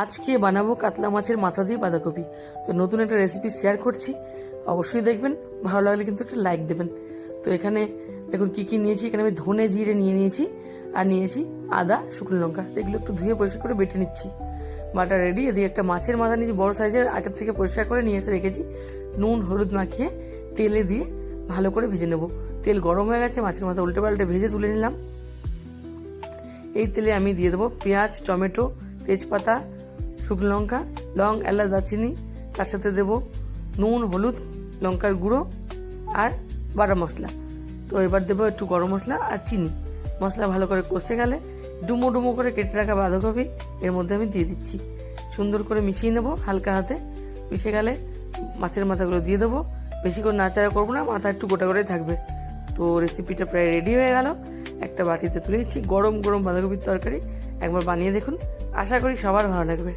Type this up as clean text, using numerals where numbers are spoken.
আজকে বানাবো কাতলা মাছের মাথা দিয়ে বাঁধাকপি। তো নতুন একটা রেসিপি শেয়ার করছি, অবশ্যই দেখবেন। ভালো লাগলে কিন্তু একটা লাইক দেবেন। তো এখানে দেখুন কি কি নিয়েছি। এখানে আমি ধনে জিরে নিয়েছি, আর নিয়েছি আদা, শুকনো লঙ্কা। এগুলো একটু ধুয়ে পরিষ্কার করে বেটে নিচ্ছি। বাটা রেডি। এদিকে একটা মাছের মাথা নিয়েছি বড় সাইজের, আগের থেকে পরিষ্কার করে নিয়ে এসে রেখেছি। নুন হলুদ মাখিয়ে তেলে দিয়ে ভালো করে ভেজে নেব। তেল গরম হয়ে গেছে, মাছের মাথা উল্টে পাল্টে ভেজে তুলে নিলাম। এই তেলে আমি দিয়ে দেবো পেঁয়াজ, টমেটো, তেজপাতা, শুকনো লঙ্কা, লং, এলাচ, দারচিনি। তার সাথে দেবো নুন, হলুদ, লঙ্কার গুঁড়ো আর বাটা মশলা। তো এবার দেবো একটু গরম মশলা আর চিনি। মশলা ভালো করে কষে গেলে ডুমো ডুমো করে কেটে রাখা বাঁধাকপি এর মধ্যে আমি দিয়ে দিচ্ছি। সুন্দর করে মিশিয়ে নেবো হালকা হাতে। মিশে গেলে মাছের মাথাগুলো দিয়ে দেবো। বেশি করে নাড়াচাড়া করবো না, মাথা একটু গোটা গোটাই থাকবে। তো রেসিপিটা প্রায় রেডি হয়ে গেল। একটা বাটিতে তুলে দিচ্ছি। গরম গরম বাঁধাকপির তরকারি একবার বানিয়ে দেখুন, আশা করি সবার ভালো লাগবে।